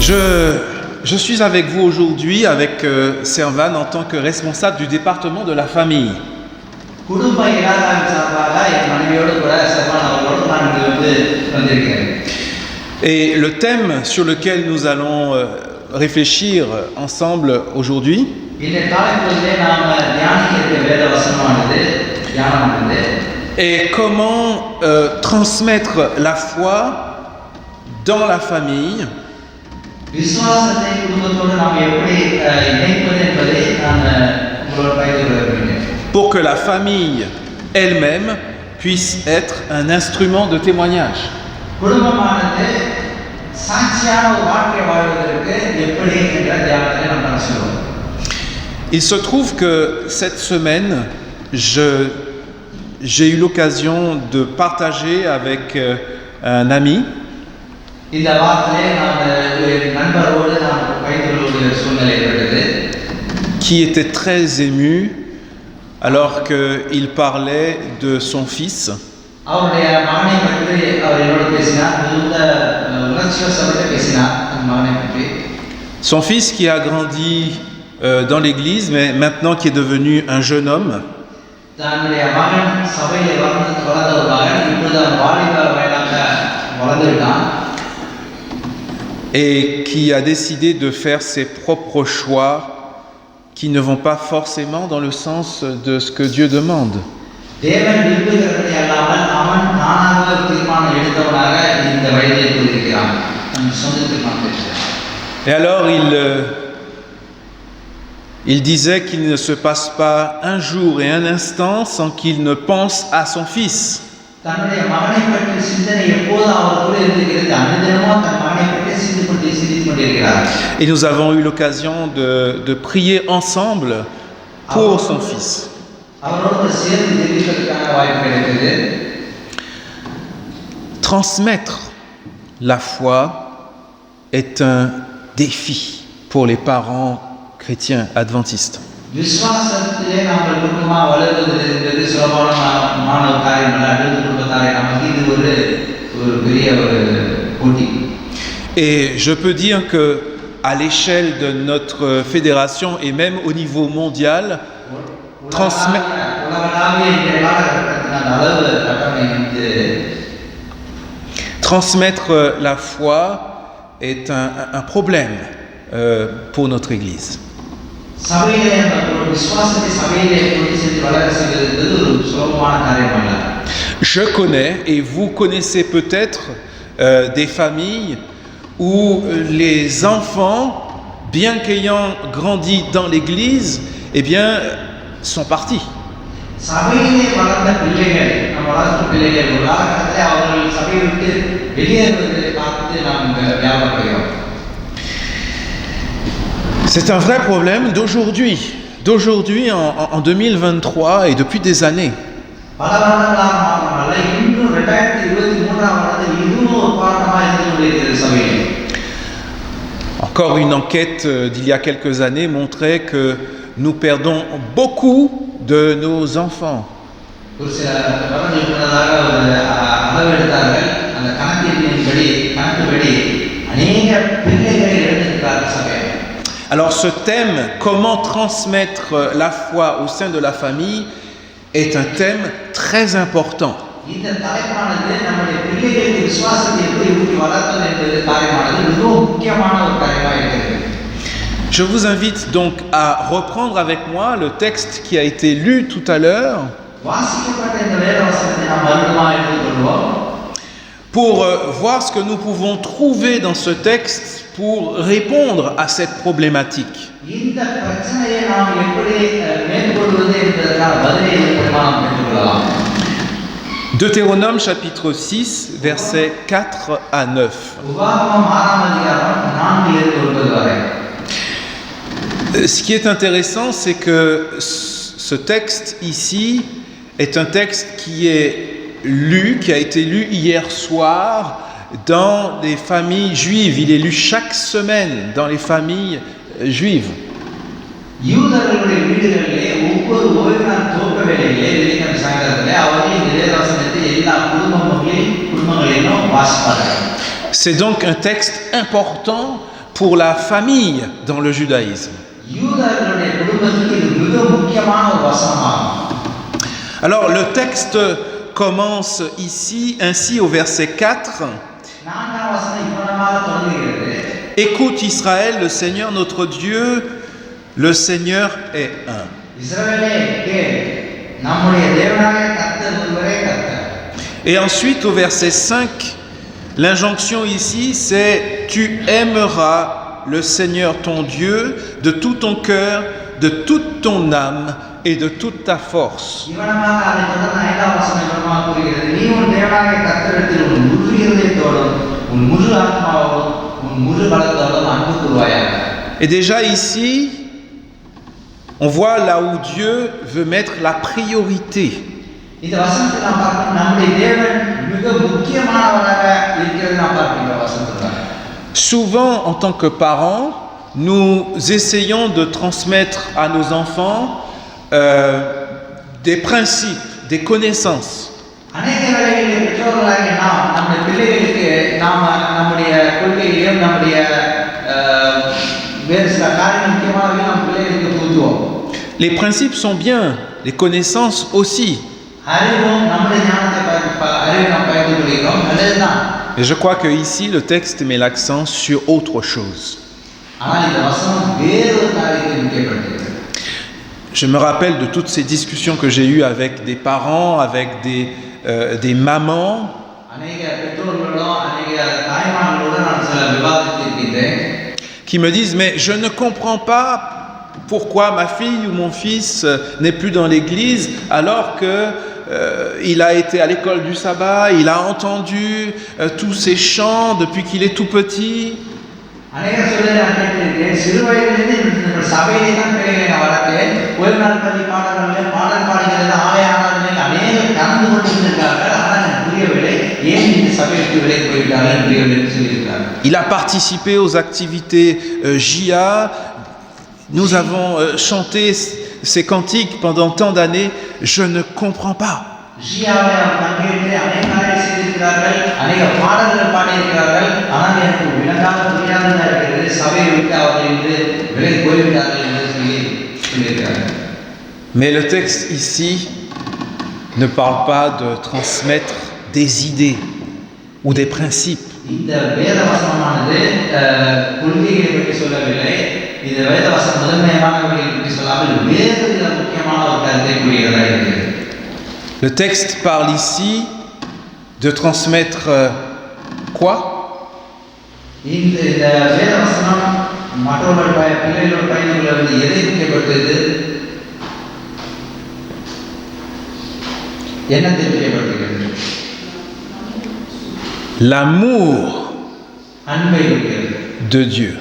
Je suis avec vous aujourd'hui avec Servan en tant que responsable du département de la famille. Et le thème sur lequel nous allons réfléchir ensemble aujourd'hui est comment transmettre la foi dans la famille pour que la famille elle-même puisse être un instrument de témoignage. Il se trouve que cette semaine, j'ai eu l'occasion de partager avec un ami qui était très ému alors qu'il parlait de son fils. Son fils qui a grandi dans l'église, mais maintenant qui est devenu un jeune homme. Et qui a décidé de faire ses propres choix qui ne vont pas forcément dans le sens de ce que Dieu demande. Et alors il disait qu'il ne se passe pas un jour et un instant sans qu'il ne pense à son fils. Et nous avons eu l'occasion de prier ensemble pour son fils. Transmettre la foi est un défi pour les parents chrétiens adventistes. Et je peux dire que à l'échelle de notre fédération et même au niveau mondial, transmettre la foi est un problème pour notre Église. Je connais, et vous connaissez peut-être des familles où les enfants, bien qu'ayant grandi dans l'église, eh bien, sont partis. C'est un vrai problème d'aujourd'hui en 2023 et depuis des années. Encore une enquête d'il y a quelques années montrait que nous perdons beaucoup de nos enfants. Alors ce thème, comment transmettre la foi au sein de la famille, est un thème très important. Je vous invite donc à reprendre avec moi le texte qui a été lu tout à l'heure pour voir ce que nous pouvons trouver dans ce texte pour répondre à cette problématique. Deutéronome chapitre 6, versets 4 à 9. Ce qui est intéressant, c'est que ce texte ici est un texte qui a été lu hier soir dans des familles juives. Il est lu chaque semaine dans les familles juives. C'est donc un texte important pour la famille dans le judaïsme. யூதர்களுடைய குடும்பத்துக்கு இது மிக முக்கியமான ஒரு வசனமாகும். Alors le texte commence ici, ainsi au verset 4. நான்காம் வசனம் இவ்விதமாக தொடங்குகிறது. Écoute Israël, le Seigneur notre Dieu, le Seigneur est un. இஸ்ரவேலே கேள், நம்முடைய தேவனாகிய கர்த்தர் ஒருவரே கர்த்தர். Et ensuite au verset 5, l'injonction ici c'est tu aimeras le Seigneur ton Dieu de tout ton cœur, de toute ton âme et de toute ta force. இவ்விதமாக அதை தொடர்ந்து ஐந்தாம் வசனம் இவ்விதமாக கூறுகிறது. நீ உன் தேவனாகிய கர்த்தரிடத்தில் உன் முழு இதயத்தோடும் உன் முழு ஆத்மாவோடும் உன் முழு பலத்தோடும் அன்பு கூறுவாயாக. Et déjà ici, on voit là où Dieu veut mettre la priorité. இந்த வசனத்தை நாம் பார்க்கிறோம், நம்முடைய தேவன் மிக முக்கியமானவராக இருக்கிறது நாம் பார்க்கிறோம் வசனத்தில். Souvent, en tant que parents, nous essayons de transmettre à nos enfants des principes, des connaissances. அநேக வேளைகளில் பெற்றோர்களாகிய நாம் நம்முடைய பிள்ளைகளுக்கு நம்முடைய கொள்கைகளையும் நம்முடைய வேறு சில காரியங்கள் முக்கியமானவை நாம் பிள்ளைகளுக்கு புகுத்துவோம். Les principes sont bien, les connaissances aussi. அறிவும் நம்முடைய ஞானத்தை அறிவை நாம் பகிர்ந்து கொள்கிறோம், நல்லதுதான். Et je crois que ici le texte met l'accent sur autre chose. ஆனால் இந்த வசனம் வேறொரு காரியத்தை முக்கியப்படுத்துகிறது. Je me rappelle de toutes ces discussions que j'ai eues avec des parents, avec des mamans. அநேக பெற்றோர்களோட அநேக தாய்மார்களோட நான் சில விவாதித்திருக்கிறேன். Qui me disent mais je ne comprends pas pourquoi ma fille ou mon fils n'est plus dans l'église alors que il a été à l'école du sabbat, il a entendu tous ces chants depuis qu'il est tout petit. அநேக சொல்ல நான் கேட்டிருக்கிறேன். சிறு வயதிலிருந்து சபையிலே தான் பிள்ளைகளை நான் வளர்த்தேன். ஒரு நாள் பள்ளி பாடல்களில் பாடல் பாடுகிறது ஆலய ஆராதனையில் அநேகர் கலந்து கொண்டிருக்கிறார்கள். ஆனால் எனக்கு புரியவில்லை ஏன் இந்த சபைக்கு விலை போய்விட்டார்கள் புரியவில்லை என்று சொல்லியிருக்கிறார்கள். Il a participé aux activités JA. Nous avons chanté ces cantiques pendant tant d'années. Je ne comprends pas. ஜியாவை பங்கேற்று அநேக காரியங்கள் செய்திருக்கிறார்கள், அநேக பாடல்கள் பாடியிருக்கிறார்கள். ஆனால் எனக்கு விளங்காமல் புரியாததாக இருக்கிறது. சபையை விட்டு அவர்கள் இன்று விலை போய்விட்டார்கள் என்று சொல்லியிருக்கிறார்கள். Mais le texte ici ne parle pas de transmettre des idées ou des principes. இந்த வேத வசனமானது கொள்கைகளை பற்றி சொல்லவில்லை. இந்த வேத வசனம் முதன்மையானவர்களை பற்றி சொல்லாமல் வேறு முக்கியமான ஒரு கருத்தை கூறுகிறதா இருக்கிறது. Le texte parle ici de transmettre quoi? இந்த வேத வசனம் மற்றவர்கள் பிள்ளைகளோட பயணிகள் எதை முக்கியப்படுத்துது? என்னத்தை முக்கியப்படுத்துகிறது? L'amour அன்பை முக்கியது. de Dieu.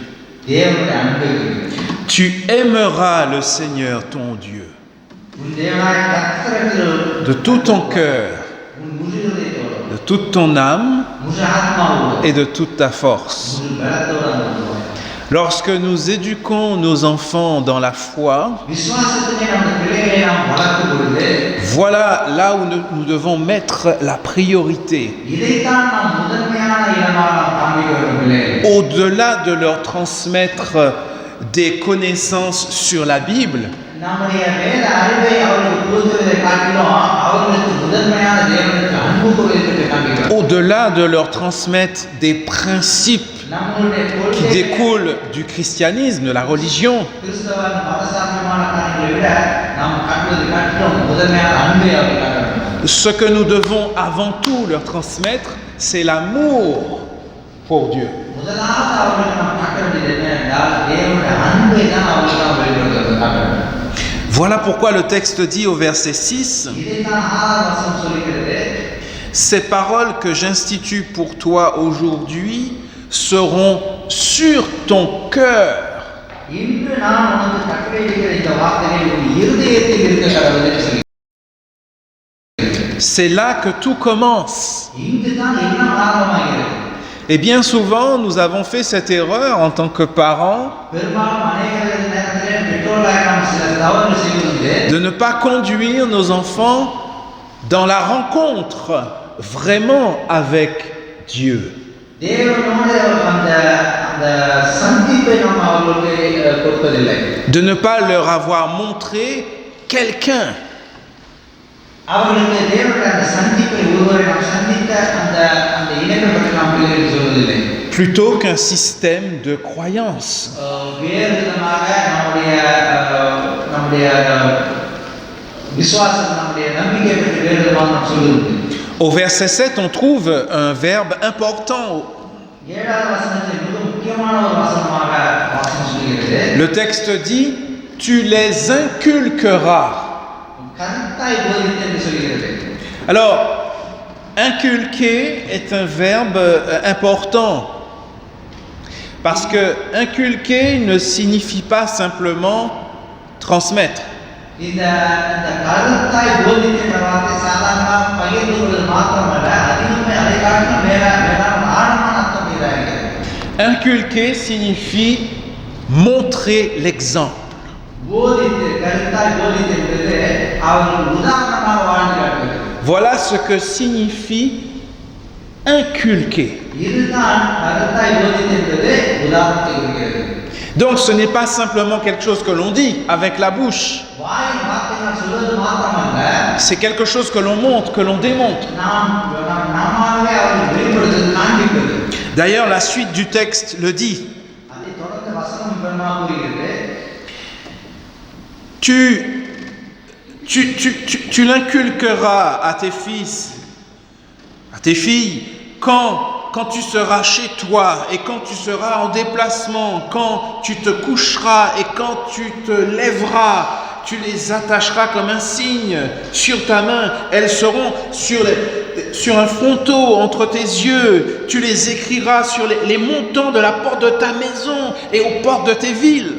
தேவனுடைய அன்பை முக்கியது. Tu aimeras le Seigneur ton Dieu de tout ton cœur, de toute ton âme et de toute ta force. Lorsque nous éduquons nos enfants dans la foi, voilà là où nous devons mettre la priorité. Au-delà de leur transmettre des connaissances sur la Bible, au-delà de leur transmettre des principes qui découlent du christianisme, de la religion, ce que nous devons avant tout leur transmettre, c'est l'amour pour Dieu. Voilà pourquoi le texte dit au verset 6, ces paroles que j'institue pour toi aujourd'hui seront sur ton cœur. C'est là que tout commence. Et bien souvent, nous avons fait cette erreur en tant que parents de ne pas conduire nos enfants dans la rencontre vraiment avec Dieu. அந்த சந்திப்பை நாம் அவர்களுக்கு கொடுப்பதில்லை. De ne pas leur avoir montré quelqu'un. அவர்களுக்கு தேவனுடைய அந்த சந்திப்பை ஒருவரை நாம் சந்தித்த அந்த அந்த இணைப்பை பற்றி நாம் பிள்ளைகளுக்கு சொல்வதில்லை. Plutôt qu'un système de croyance. வேறு விதமாக நம்முடைய விசுவாசம் நம்முடைய நம்பிக்கை பற்றி வேறு விதமாக நாம் சொல்லுவது. Au verset 7, on trouve un verbe important. Le texte dit, tu les inculqueras. Alors, inculquer est un verbe important. Parce que inculquer ne signifie pas simplement transmettre. Inculquer signifie montrer l'exemple. Voilà ce que signifie inculquer. Donc ce n'est pas simplement quelque chose que l'on dit avec la bouche. C'est quelque chose que l'on montre, que l'on démontre. D'ailleurs, la suite du texte le dit. Tu l'inculqueras à tes fils, à tes filles, quand tu seras chez toi et quand tu seras en déplacement, quand tu te coucheras et quand tu te lèveras, tu les attacheras comme un signe sur ta main. Elles seront sur un fronteau entre tes yeux. Tu les écriras sur les montants de la porte de ta maison et aux portes de tes villes.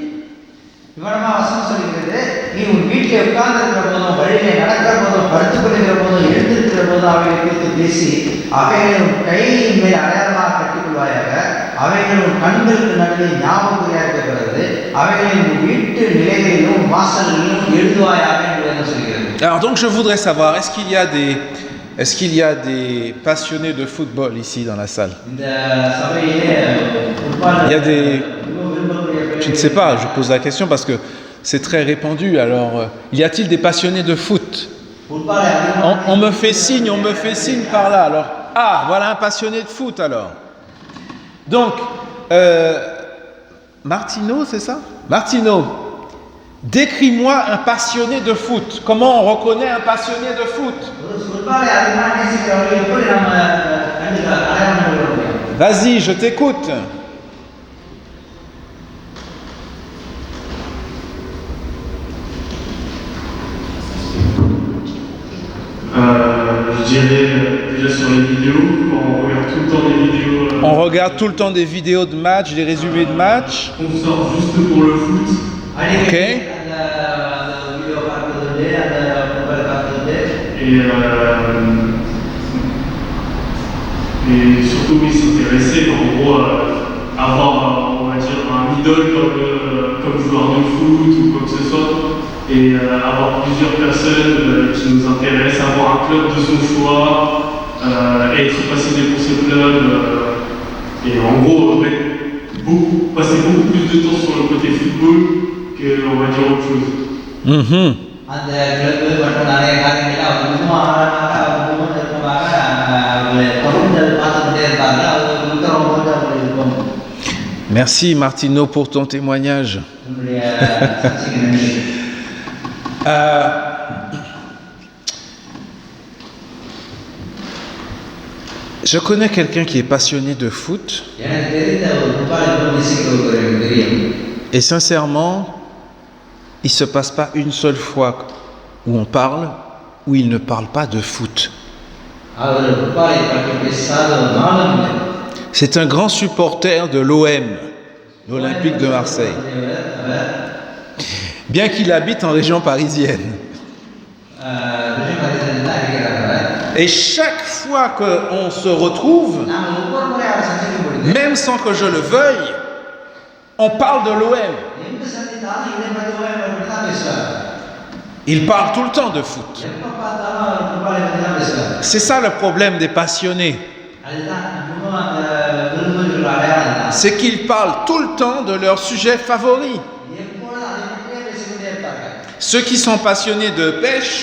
Alors donc je voudrais savoir, est-ce qu'il y a des passionnés de football ici dans la salle? Il y a des... Je ne sais pas, je pose la question parce que c'est très répandu. Alors, y a-t-il des passionnés de foot? On me fait signe par là. Alors, voilà un passionné de foot alors. Donc, Martino, c'est ça? Martino, décris-moi un passionné de foot. Comment on reconnaît un passionné de foot? Vas-y, je t'écoute. Je dirais déjà sur les vidéos, on regarde tout le temps des vidéos. On regarde tout le temps des vidéos de match, des résumés de match. On sort juste pour le foot. Ok. Et surtout, oui, s'intéresser, en gros, avoir, on va dire, un idole comme joueur de foot ou quoi que ce soit. Et avoir plusieurs personnes qui nous intéressent, avoir un club de son choix, être passionné pour ce club, et en gros passer beaucoup plus de temps sur le côté football que, on va dire, autre chose. Merci Martino pour ton témoignage. Je connais quelqu'un qui est passionné de foot et sincèrement, il ne se passe pas une seule fois où on parle où il ne parle pas de foot. C'est un grand supporter de l'OM, l'Olympique de Marseille. Bien qu'il habite en région parisienne. Et chaque fois qu'on se retrouve, même sans que je le veuille, on parle de l'OM. Il parle tout le temps de foot. C'est ça le problème des passionnés. ஒரு அடையாளம் தான். c'est qu'ils parlent tout le temps de leur sujet favori. எப்பொழுதும் அதை பற்றியே பேசிக்கொண்டே இருப்பார்கள். Ceux qui sont passionnés de pêche,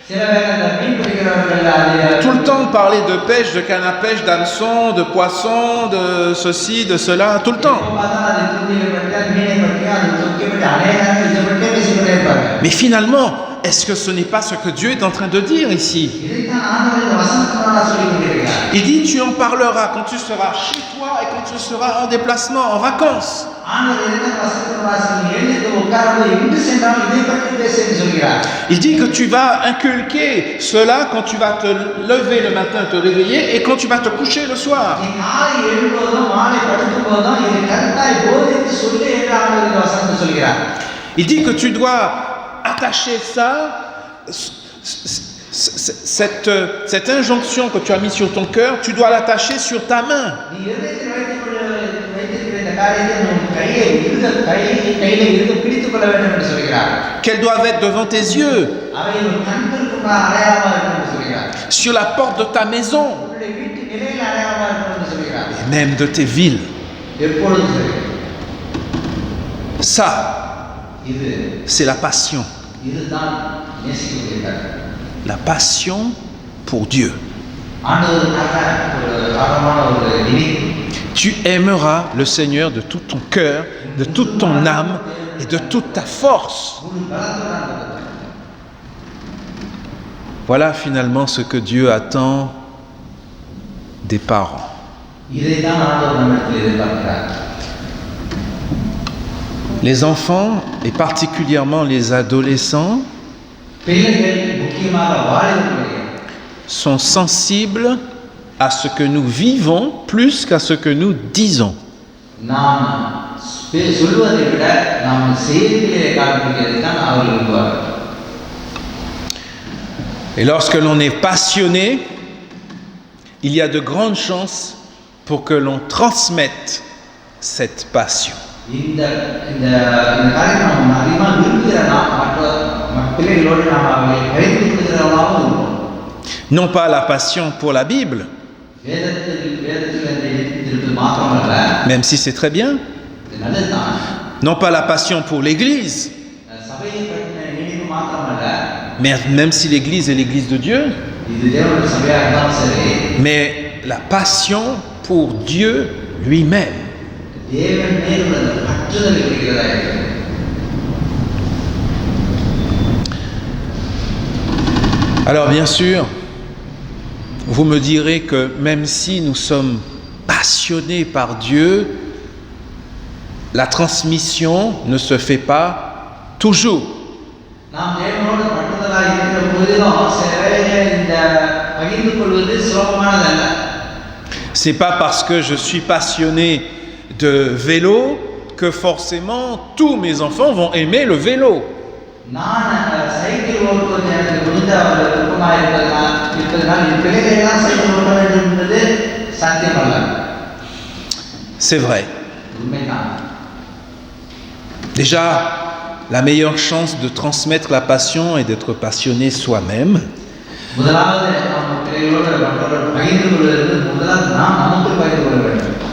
சில பேர் அந்த மீன் பிடிக்கிறவர்கள் அது tout le temps parler de pêche, de canne à pêche, d'hameçon, de poisson, de ceci, de cela, tout le temps. எப்போ பார்த்தாலும் அது தூண்டிலை பற்றி அது மீனை பற்றி அது தொக்கி பற்றி அநேக நேரம் இதை பற்றியே பேசிக்கொண்டே இருப்பார்கள். Mais finalement, est-ce que ce n'est pas ce que Dieu est en train de dire ici? இதைத்தான் ஆண்டவர் இந்த வசனத்தினால சொல்லிக் கொண்டிருக்கிறார். Il dit, tu en parleras quand tu seras chez toi et quand tu seras en déplacement, en vacances. ஆண்டவர் இதைத்தான் வசனத்தினால சொல்லி எழுந்து உட்கார்ந்து எங்கு சென்றாலும் இதை பற்றி பேச என்று சொல்கிறார். Il dit que tu vas inculquer cela quand tu vas te lever le matin, te réveiller et quand tu vas te coucher le soir. நீ காலை எழும்போதும் மாலை படுக்கும் போதும் இதை கருத்தாய் போதித்து சொல்லு என்று ஆண்டவர் இந்த வசனத்தை சொல்கிறார். Il dit que tu dois attacher ça, cette injonction que tu as mise sur ton cœur, tu dois l'attacher sur ta main. நீ இதயத்தில் வைத்திருக்கிற இந்த காரியத்தை உன் கையில இருந்து பிடித்துக் கொள்ள வேண்டும் என்று சொல்கிறார். Qu'elles doivent être devant tes yeux, அவை உன் கண்களுக்கு அடையாளமாக இருக்கும் என்று சொல்கிறார். sur la porte de ta maison, உன்னுடைய வீட்டு நிலையில் அடையாளமாக இருக்கும் என்று சொல்கிறார். et même de tes villes. எப்பொழுதும் சொல்கிறார். Ça, இது c'est la passion. இதுதான் நேசிக்கக்கூடியது. La passion pour Dieu. ஆண்டவருக்காக ஒரு ஆழமான ஒரு நினைவு. Tu aimeras le Seigneur de tout ton cœur, de toute ton âme et de toute ta force. முழு பலத்துடன் Voilà finalement ce que Dieu attend des parents. இதைத்தான் ஆண்டவர் நம்மிடத்தில் எதிர்பார்க்கிறார். Les enfants, et particulièrement les adolescents, பிள்ளைகள் முக்கியமாக வாலிபர்கள் sont sensibles à ce que nous vivons plus qu'à ce que nous disons. நாம் சொல்வதை விட நாம் செய்திகளை காண்பிக்கிறது தான் அவர்கள் விரும்புவார்கள். Et lorsque l'on est passionné, il y a de grandes chances pour que l'on transmette cette passion. இந்த இந்த காரியத்தை நாம் அதிகமாக விரும்புகிற நாம் மற்ற பிள்ளைகளோடு நாம் அவர்களை பகிர்ந்து கொள்கிறவர்களாகவும் இருப்போம். Non pas la passion pour la Bible, même si c'est très bien. Non pas la passion pour l'Église, mais même si l'Église est l'Église de Dieu, mais la passion pour Dieu lui-même. Alors bien sûr, vous me direz que même si nous sommes passionnés par Dieu, la transmission ne se fait pas toujours. C'est pas parce que je suis passionné de vélo que forcément tous mes enfants vont aimer le vélo. C'est vrai. Déjà, la meilleure chance de transmettre la passion est d'être passionné soi-même.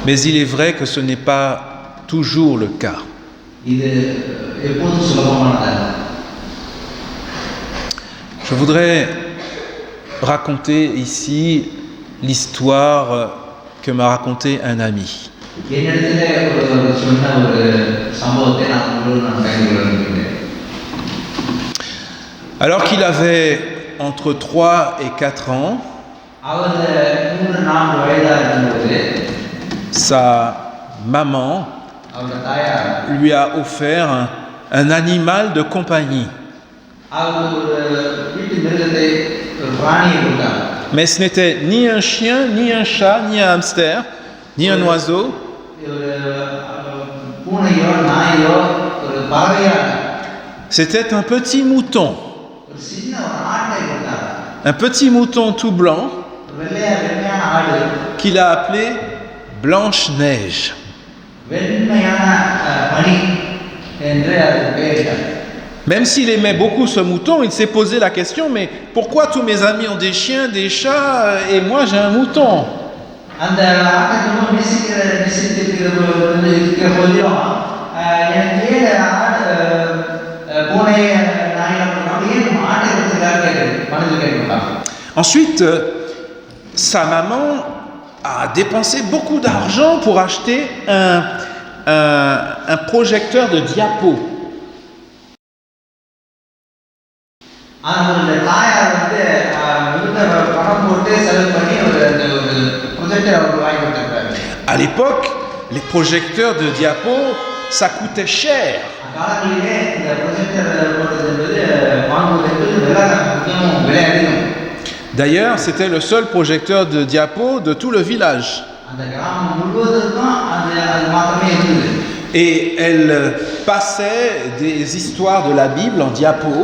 Mais il est vrai que ce n'est pas toujours le cas. Je voudrais raconter ici l'histoire que m'a raconté un ami. Alors qu'il avait entre 3 et 4 ans, sa maman lui a offert un animal de compagnie. Mais ce n'était ni un chien, ni un chat, ni un hamster, ni un oiseau. C'était un petit mouton. Un petit mouton tout blanc qu'il a appelé Blanche-Neige. Même s'il aimait beaucoup ce mouton, il s'est posé la question, mais pourquoi tous mes amis ont des chiens, des chats, et moi j'ai un mouton? அந்த ஆட்டை ரொம்ப நேசித்திருக்கிற போதிலும் எனக்கு ஏன் ஆடு பூனை நாய் ஏன் ஆட்டை கொடுத்துருக்காரு கேட்குது மனதில் கேட்கலாம். Ensuite, sa maman a dépensé beaucoup d'argent pour acheter un projecteur de diapo. ஆனால் இந்த தாயார் வந்து பணம் போட்டு செலவு பண்ணி ஒரு ப்ரொஜெக்டர் அவருக்கு வாங்கி கொடுத்துருக்காரு. À l'époque, les projecteurs de diapo, ça coûtait cher. காலங்களிலே இந்த ப்ரொஜெக்டர் போடுறது என்பது வாங்குவது என்பது மிகவும் விலை அதிகம். D'ailleurs, c'était le seul projecteur de diapo de tout le village. அந்த கிராமம் முழுவதுக்கும் அது மாத்திரமே இருந்தது. Et elle passait des histoires de la Bible en diapo,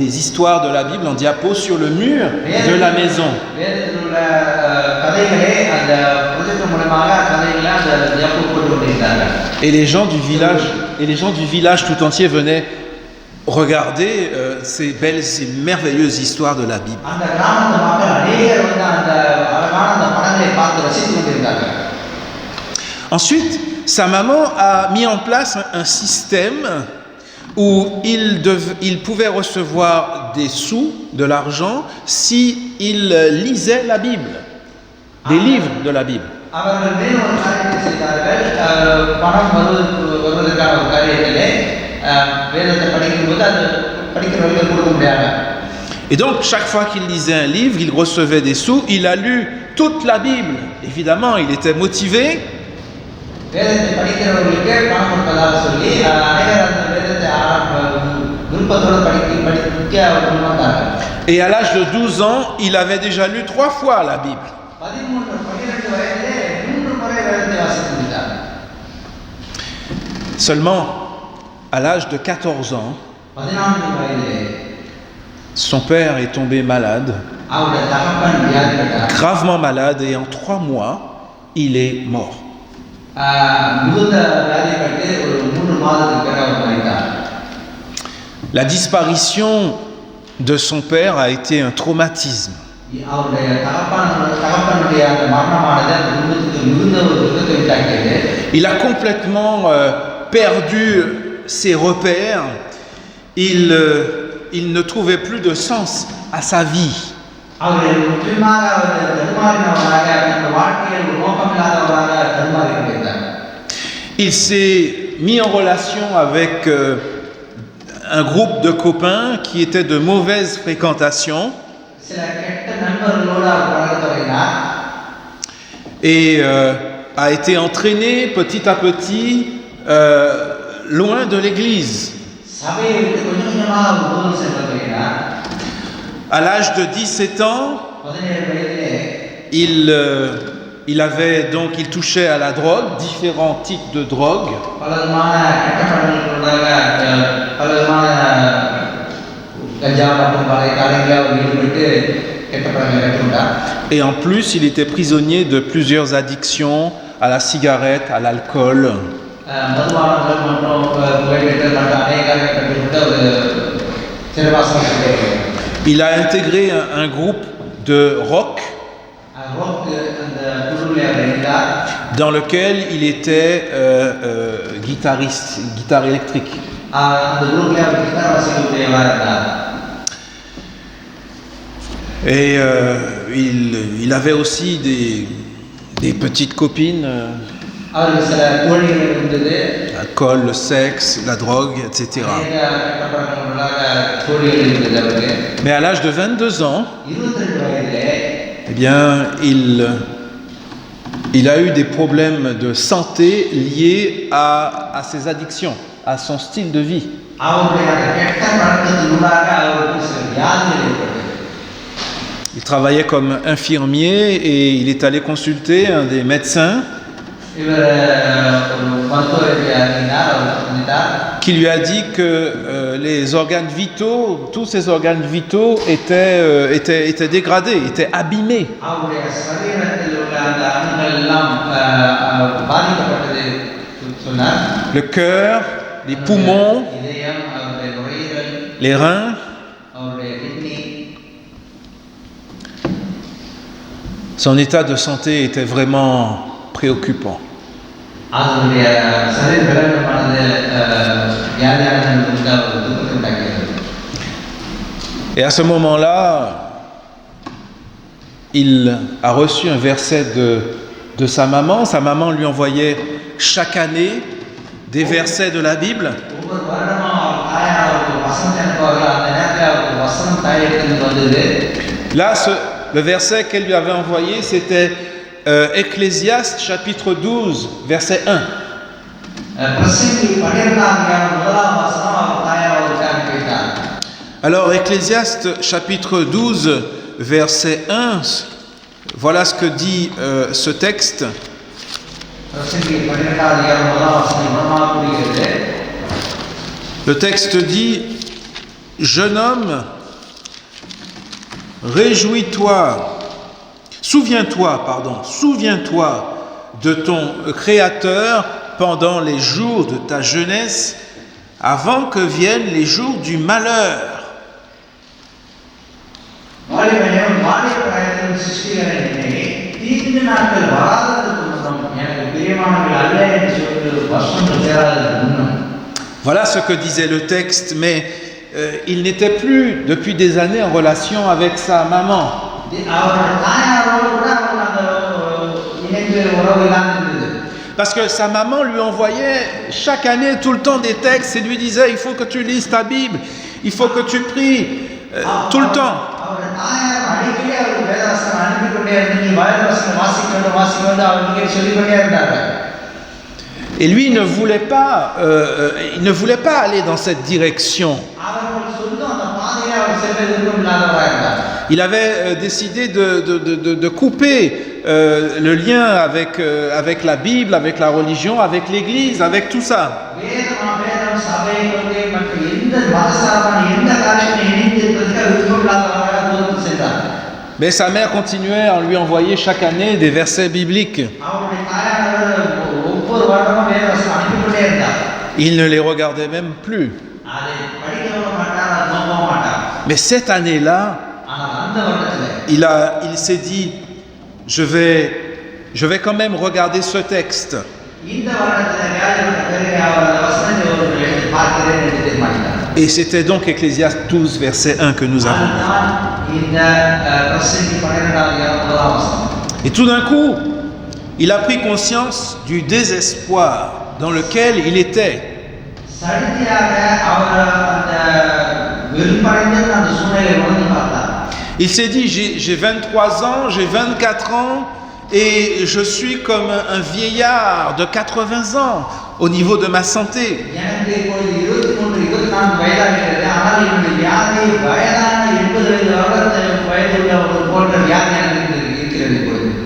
des histoires de la Bible en diapo sur le mur de la maison. Et les gens du village tout entier venaient regarder ces belles et merveilleuses histoires de la Bible. Ensuite, sa maman a mis en place un système où il pouvait recevoir des sous, de l'argent, si il lisait la Bible, des livres de la Bible. Et donc, chaque fois qu'il lisait un livre, il recevait des sous. Il a lu toute la Bible. Évidemment, il était motivé. Et à l'âge de 12 ans, il avait déjà lu 3 fois la Bible. Seulement, à l'âge de 14 ans, son père est tombé malade, gravement malade, et en 3 mois, il est mort. La disparition de son père a été un traumatisme. Il a complètement perdu ses repères. Il ne trouvait plus de sens à sa vie. Il s'est mis en relation avec un groupe de copains qui étaient de mauvaise fréquentation. Et a été entraîné petit à petit loin de l'église. À l'âge de 17 ans, il touchait à la drogue, différents types de drogues. Et en plus, il était prisonnier de plusieurs addictions à la cigarette, à l'alcool. Il a intégré un groupe de rock dans lequel il était guitariste, guitare électrique. Et il avait aussi des petites copines. L'alcool, le sexe, la drogue, etc. Mais à l'âge de 22 ans, eh bien, il a eu des problèmes de santé liés à ses addictions, à son style de vie. Il travaillait comme infirmier et il est allé consulter un des médecins qui lui a dit que les organes vitaux, tous ses organes vitaux étaient dégradés, étaient abîmés. Le cœur, les poumons, les reins. Son état de santé était vraiment préoccupant. அதனுடைய சரீர பலவீனமானது வியாதியானது ஒரு துக்கத்தை உண்டாக்கியது. Et à ce moment-là, il a reçu un verset de sa maman. Sa maman lui envoyait chaque année des versets de la Bible. ஒவ்வொரு வருடமும் அவர் தாயார் அவருக்கு வசனம் அனுப்புவார்கள். அந்த நேரத்தில் அவருக்கு வசனம் தாயிடத்திலிருந்து வந்தது. Là, le verset qu'elle lui avait envoyé, c'était Ecclésiaste chapitre 12, verset 1. பிரசங்கி 12ஆம் அதிகாரம் 1ஆம் வசனம் அவர் தாயார் அவருக்கு அனுப்பிட்டார். Alors, Ecclésiaste chapitre 12, verset 1, voilà ce que dit ce texte. Le texte dit, jeune homme, réjouis-toi, souviens-toi de ton Créateur pendant les jours de ta jeunesse, avant que viennent les jours du malheur. Voilà ce que disait le texte, mais il n'était plus depuis des années en relation avec sa maman. Parce que sa maman lui envoyait chaque année tout le temps des textes et lui disait, il faut que tu lises ta Bible, il faut que tu pries tout le temps. Et lui, il ne voulait pas aller dans cette direction. Il avait décidé de couper le lien avec la Bible, avec la religion, avec l'Église, avec tout ça. Mais sa mère continuait à lui envoyer chaque année des versets bibliques. Il ne les regardait même plus. Mais cette année-là, il s'est dit, je vais quand même regarder ce texte. Et c'était donc Ecclésiaste 12, verset 1 que nous avons lu. Et tout d'un coup, il a pris conscience du désespoir dans lequel il était. Il s'est dit, j'ai 23 ans, j'ai 24 ans et je suis comme un vieillard de 80 ans au niveau de ma santé.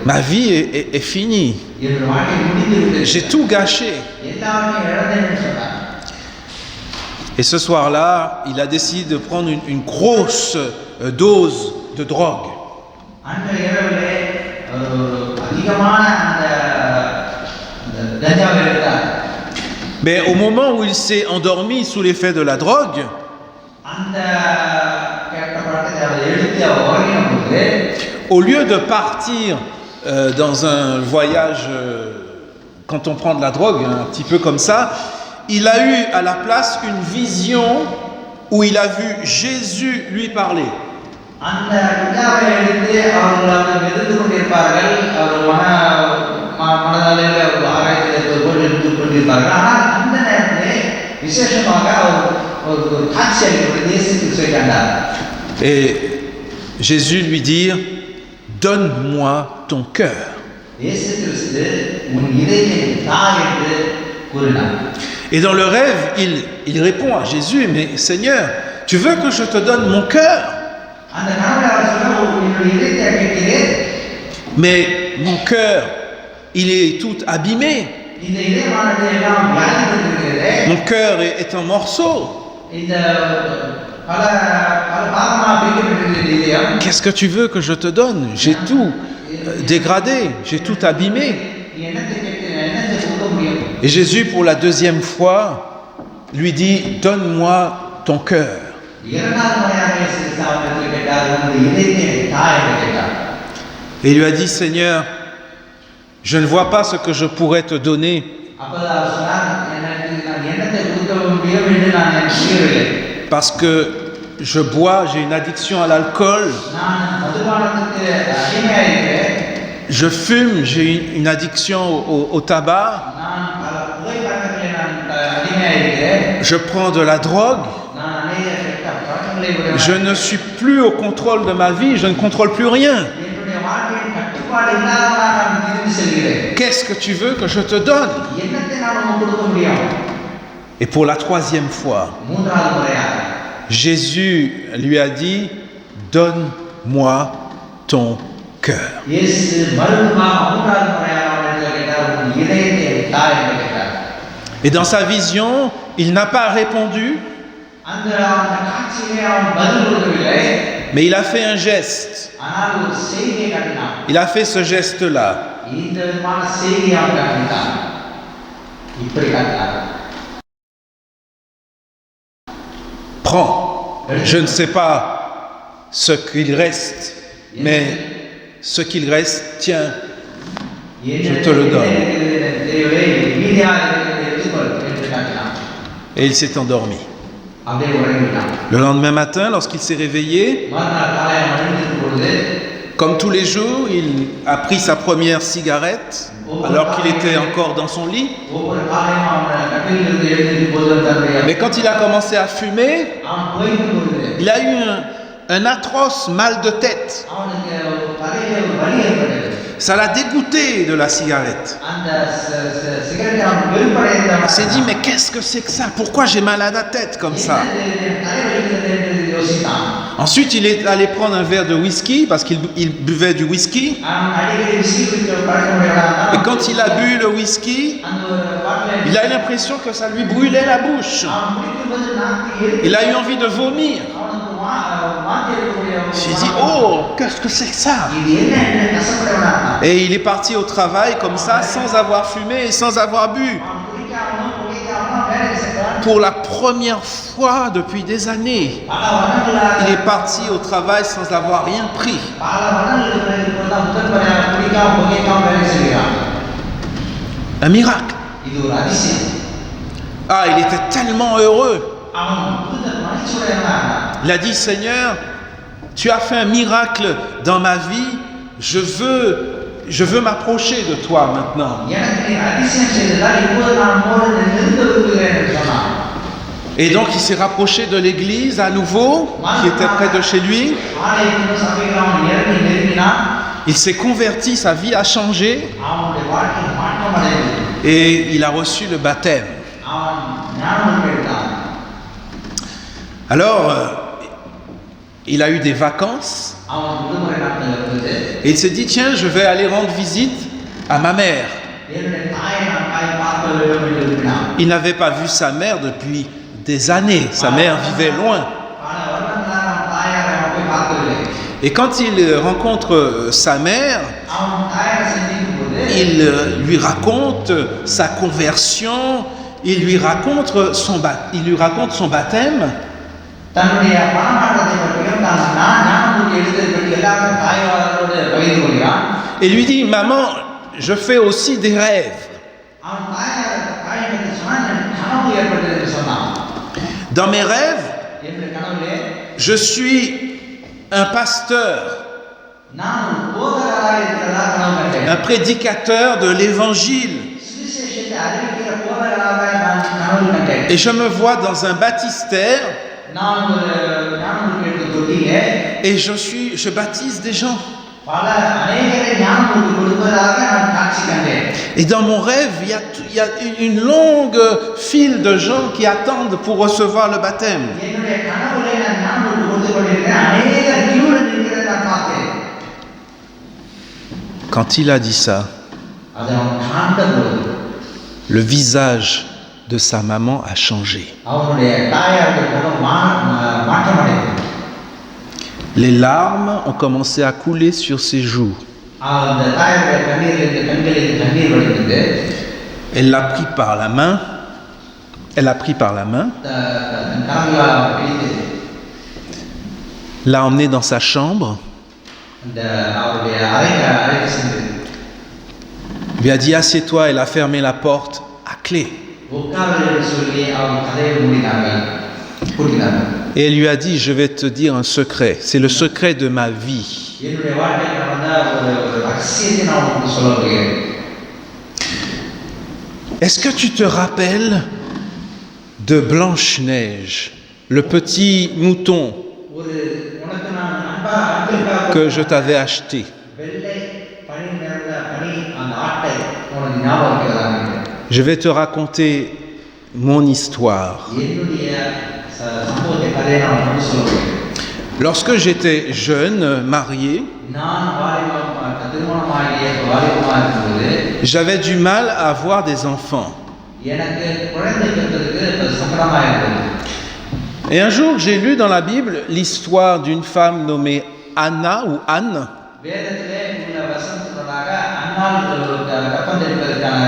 Ma vie est finie. J'ai tout gâché. Et ce soir-là, il a décidé de prendre une grosse dose de drogue. Mais au moment où il s'est endormi sous l'effet de la drogue, au lieu de partir dans un voyage, quand on prend de la drogue, un petit peu comme ça, il a eu à la place une vision où il a vu Jésus lui parler. Et Jésus lui dit, donne-moi ton cœur. Et dans le rêve, il répond à Jésus, mais Seigneur, tu veux que je te donne mon cœur? Mais mon cœur, il est tout abîmé. Mon cœur est en morceaux. Qu'est-ce que tu veux que je te donne? J'ai tout dégradé, j'ai tout abîmé. Et Jésus, pour la deuxième fois, lui dit, donne-moi ton cœur. Et il lui a dit, Seigneur, je ne vois pas ce que je pourrais te donner. அப்போது அவர் சொன்னார், எனக்கு நான் என்னத்தை கொடுக்க முடியும் என்று நான் எனக்கு புரியவில்லை. Parce que je bois, j'ai une addiction à l'alcool. நான் மதுபானத்துக்கு அடிமையாக இருக்கிறேன். Je fume, j'ai une addiction au tabac. நான் புகைப்பழக்கத்திலே நான் அடிமையாக இருக்கிறேன். Je prends de la drogue. நான் அநேக கெட்ட பழக்கங்களை விட Je ne suis plus au contrôle de ma vie, je ne contrôle plus rien. என்னுடைய வாழ்க்கையின் கட்டுப்பாடு இல்லாதவனாக நான் திரும்பி செல்கிறேன். Qu'est-ce que tu veux que je te donne? என்னத்தை நான் உனக்கு கொடுக்க முடியும்? Et pour la troisième fois, மூன்றாவது முறையாக Jésus lui a dit, donne-moi ton cœur. இயேசு மறுபடியும் மூன்றாவது முறையாக அவரிடத்தில் கேட்டார், உன் இதயத்தை தா என்று கேட்டார். Et dans sa vision, il n'a pas répondu, அந்த காட்சியிலே அவன் பதில் கொடுக்கவில்லை. mais il a fait un geste. ஆனால் ஒரு செய்தியை காட்டினான். Il a fait ce geste-là. இந்த விதமான செய்தியை அவன் காட்டினான். இப்படி காட்டினான். Prends. Je ne sais pas ce qu'il reste, mais ce qu'il reste, tiens, je te le donne. Et il s'est endormi. Le lendemain matin, lorsqu'il s'est réveillé, comme tous les jours, il a pris sa première cigarette alors qu'il était encore dans son lit. Mais quand il a commencé à fumer, il a eu un atroce mal de tête. Ça l'a dégoûté de la cigarette. Il s'est dit, mais qu'est-ce que c'est que ça? Pourquoi j'ai mal à la tête comme ça? Ensuite, il est allé prendre un verre de whisky, parce qu'il buvait du whisky. Et quand il a bu le whisky, il a eu l'impression que ça lui brûlait la bouche. Il a eu envie de vomir. Il s'est dit, oh, qu'est-ce que c'est que ça? Et il est parti au travail comme ça, sans avoir fumé et sans avoir bu. Pour la première fois depuis des années, il est parti au travail sans avoir rien pris. Un miracle. Ah, il était tellement heureux. Il a dit, Seigneur, tu as fait un miracle dans ma vie, je veux m'approcher de toi maintenant. Et donc il s'est rapproché de l'église à nouveau, qui était près de chez lui. Il s'est converti, sa vie a changé. Et il a reçu le baptême. Alors, il a eu des vacances. Et il s'est dit, tiens, je vais aller rendre visite à ma mère. Il n'avait pas vu sa mère depuis des années. Sa mère vivait loin. Et quand il rencontre sa mère, il lui raconte sa conversion, il lui raconte son baptême. Et lui dit, maman, je fais aussi des rêves. Dans mes rêves, je suis un pasteur, un prédicateur de l'évangile. Et je me vois dans un baptistère et je baptise des gens. Et dans mon rêve, il y a une longue file de gens qui attendent pour recevoir le baptême. Quand il a dit ça, le visage de sa maman a changé. Les larmes ont commencé à couler sur ses joues. Elle l'a pris par la main. L'a emmené dans sa chambre இந்த அவருடைய அறைக்கு அழைத்து சென்று Il lui a dit assieds-toi, elle a fermé la porte à clé. உட்காரு என்று சொல்லி அவர் கதையை மூடினார்கள், பூட்டினார்கள். Et elle lui a dit, je vais te dire un secret, c'est le secret de ma vie. என்னுடைய வாழ்க்கையில் நடந்த ஒரு ரகசியத்தை நான் உங்களுக்கு சொல்ல வருகிறேன். Est-ce que tu te rappelles de Blanche-Neige, le petit mouton ஒரு உனக்கு நான் அன்பாக que je t'avais acheté? வெள்ளை பனி நிறைந்த பனி அந்த ஆட்டை உனக்கு ஞாபகம் இருக்கிறதா? Je vais te raconter mon histoire. என்னுடைய சம்பவத்தை கதையை நான் உங்களுக்கு சொல்ல வருகிறேன். Lorsque j'étais jeune, marié, நான் திருமணமாகிய வாலிபமாக இருக்கும்போது j'avais du mal à avoir des enfants. எனக்கு குழந்தை பெற்றதுக்கு சங்கடமாக இருந்தது. Et un jour, j'ai lu dans la Bible l'histoire d'une femme nommée Anna ou Anne, வேதத்திலே உள்ள வசனத்தினராக அன்னாள் கற்பந்தரிப்பதற்கான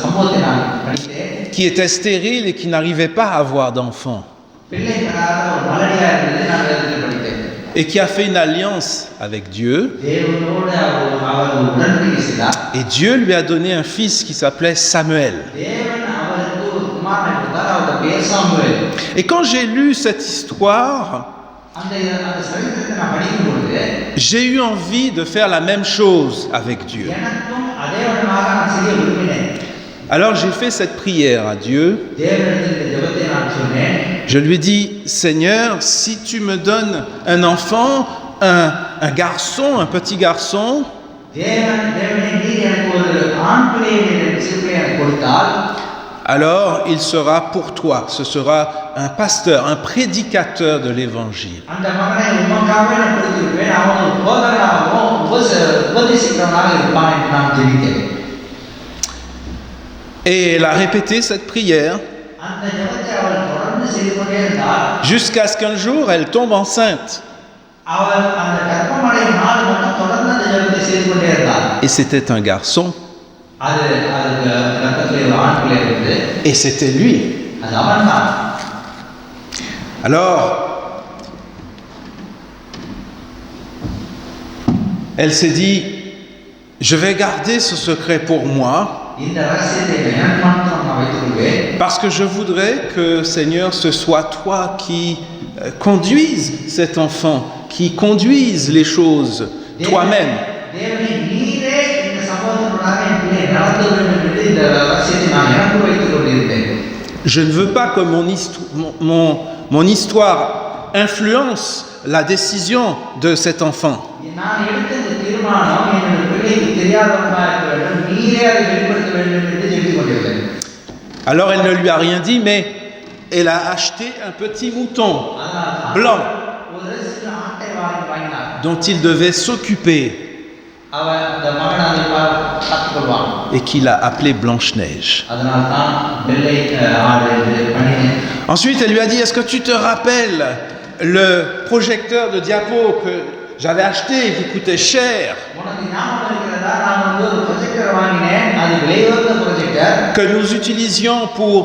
சம்பவத்தை நான் படித்தேன். qui était stérile et qui n'arrivait pas à avoir d'enfants, பிள்ளை பெறாத ஒரு மலடியா இருந்தது நான் வேதத்தில் படித்தேன். et qui a fait une alliance avec Dieu. தேவனோடு அவர் உடன்படிக்கை செய்தார். Et Dieu lui a donné un fils qui s'appelait Samuel. தேவன் அவருக்கு ஒரு குமாரனை கொடுத்தார், அவருடைய பெயர் Samuel. Et quand j'ai lu cette histoire, அந்த சரித்திரத்தை நான் படிக்கும் பொழுது j'ai eu envie de faire la même chose avec Dieu. எனக்கும் அதே விதமாக நான் செய்ய விரும்பினேன். Alors j'ai fait cette prière à Dieu. தேவனிடத்தில் இந்த ஜெபத்தை நான் சொன்னேன். Je lui ai dit, Seigneur, si tu me donnes un enfant, un garçon, un petit garçon, தேவனே நீர் எனக்கு ஒரு ஆண் பிள்ளையை எனக்கு சிறுபிள்ளை எனக்கு கொடுத்தால் alors il sera pour toi. Ce sera un pasteur, un prédicateur de l'évangile. அந்த மகனை உமக்காகவே நான் கொடுத்திருப்பேன். அவன் ஒரு போதகராகவும் உபதேசிக்கிறவனாக இருப்பான் என்று நான் ஜெபித்தேன். Et elle a répété cette prière அந்த ஜெபத்தை அவள் தொடர்ந்து செய்து கொண்டே இருந்தாள். jusqu'à ce qu'un jour elle tombe enceinte. அவள் அந்த கர்ப்பமடையும் நாள் மட்டும் தொடர்ந்து அந்த ஜெபத்தை செய்து கொண்டே இருந்தாள். Et c'était un garçon. அதுக்கு கர்ப்பத்திலே ஒரு ஆண் பிள்ளை இருந்தது. Et c'était lui. அது அவன் தான். Alors, elle s'est dit, je vais garder ce secret pour moi. இந்த ரகசியத்தை எனக்கு மட்டும் நான் வைத்துக் கொள்வேன். Parce que je voudrais que, Seigneur, ce soit toi qui conduise cet enfant, qui conduise les choses toi-même. தேவனே நீரே இந்த சம்பவத்தினூடாக என் பிள்ளையை நடத்த வேண்டும் என்று இந்த ரகசியத்தை நான் எனக்கு வைத்துக் கொண்டிருந்தேன். Je ne veux pas que mon histoire influence la décision de cet enfant. நான் எடுத்த இந்த தீர்மானம் என்னுடைய பிள்ளைக்கு தெரியாதவனாக இருக்க வேண்டும், நீரே அதை வெளிப்படுத்த வேண்டும் என்று ஜெபித்துக் கொண்டிருந்தேன். Alors elle ne lui a rien dit, mais elle a acheté un petit mouton blanc ஒரு சிறு ஆட்டை வாங்கினார். dont il devait s'occuper அவன் அந்த மகன் அதை பார்த்துக்கொள்வான். et qu'il a appelé Blanche-Neige. அதனால் தான் வெள்ளை ஆடு என்று பண்ணினேன். Ensuite, elle lui a dit, est-ce que tu te rappelles le projecteur de diapo que j'avais acheté et qui coûtait cher, உனக்கு ஞாபகம் இருக்கிறதா? நான் ஒரு ப்ரொஜெக்டர் வாங்கினேன், அது விலையுயர்ந்த projector. que nous utilisions pour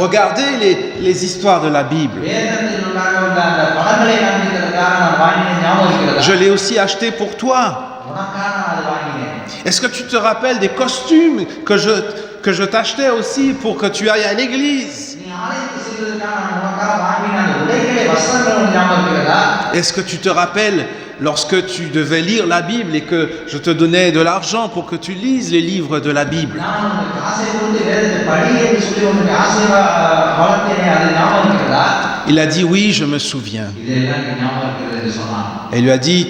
regarder les histoires de la Bible? வேதத்தில் உள்ள அந்த படங்களை காண்பிக்கிறதுக்காக நான் வாங்கினேன், ஞாபகம் இருக்கிறதா? Je l'ai aussi acheté pour toi. உனக்காக நான் அதை வாங்கினேன். Est-ce que tu te rappelles des costumes que je t'achetais aussi pour que tu ailles à l'église? நீ ஆலயத்துக்கு செல்வதற்காக நான் உனக்காக வாங்கின அந்த உடைகளை வஸ்திரங்கள் உனக்கு ஞாபகம் இருக்கிறதா? Est-ce que tu te rappelles lorsque tu devais lire la Bible et que je te donnais de l'argent pour que tu lises les livres de la Bible? நான் உனக்கு ஆசை கொடுத்து வேதத்தை படி என்று சொல்லி உனக்கு ஆசை வளர்த்தேனே, அது ஞாபகம் இருக்கிறதா? Il a dit oui, je me souviens. இதெல்லாம் நீ ஞாபகம் இருக்கிறது என்று சொன்னான். Elle lui a dit,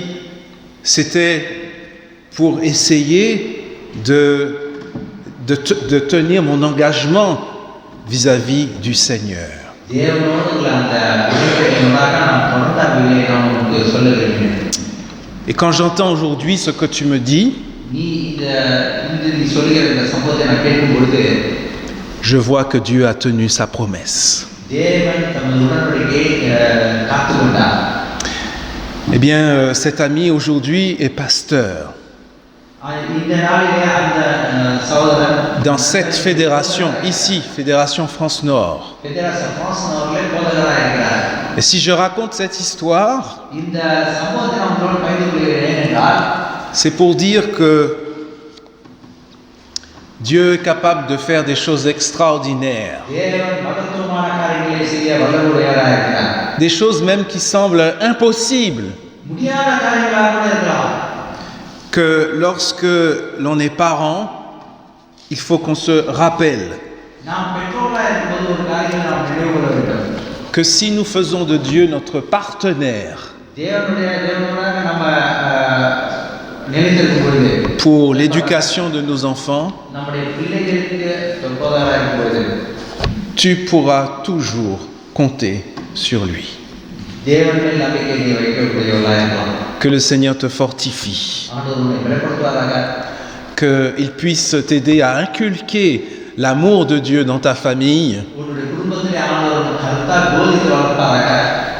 c'était pour essayer de tenir mon engagement vis-à-vis du Seigneur. தேவனோடு உள்ள அந்த உடன்படிக்கையினூடாக நான் தொடர்ந்த விலையை நான் உனக்கு சொல்ல விரும்பினேன். Et quand j'entends aujourd'hui ce que tu me dis, நீ நீ சொல்லுகிற இந்த சம்பவத்தை நான் கேட்கும் பொழுது je vois que Dieu a tenu sa promesse. தேவன் தமது உடன்படிக்கையை காத்துக்கொண்டார். Eh bien, cet ami aujourd'hui est pasteur இந்த நாளிலே அந்த சகோதரன் dans cette fédération, ici, Fédération France Nord. Fédération France Nord போதகராக இருக்கிறார். Et si je raconte cette histoire, இந்த சம்பவத்தை நாம் உங்களோடு பகிர்ந்து கொள்கிறேன் என்றால் c'est pour dire que Dieu est capable de faire des choses extraordinaires. தேவன் மகத்துவமான காரியங்களை செய்ய வல்லவராக இருக்கிறார். Des choses même qui semblent impossibles. முடியாத காரியங்களாக கூட இருக்கலாம். Que lorsque l'on est parent, il faut qu'on se rappelle நாம் பெற்றோராக இருக்கும்போது ஒரு காரியத்தை நாம் நினைவு கொள்ள வேண்டும். que si nous faisons de Dieu notre partenaire தேவனோடாக நம்ம நிலைத்திருக்கும் பொழுது pour l'éducation de nos enfants, நம்முடைய பிள்ளைகளுக்கு போதகராக இருக்கும் பொழுது tu pourras toujours compter sur lui. தேவன் மேல் நம்பிக்கை நீ வைக்கக்கூடியவர்களாக இருக்கலாம். Que le Seigneur te fortifie. ஆண்டவர் உன்னை பலப்படுத்துவாராக. Qu'il puisse t'aider à inculquer l'amour de Dieu dans ta famille. உன்னுடைய குடும்பத்திலே ஆண்டவர் கர்த்தர் போதித்து வளர்ப்பாராக.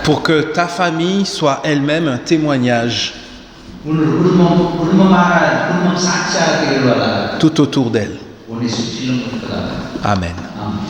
Pour que ta famille soit elle-même un témoignage உன்னுடைய குடும்பம் சாட்சியாக திகழ்வதாக. tout autour d'elle. உன்னை சுற்றிலும் இருப்பதாக. Amen. ஆமென்.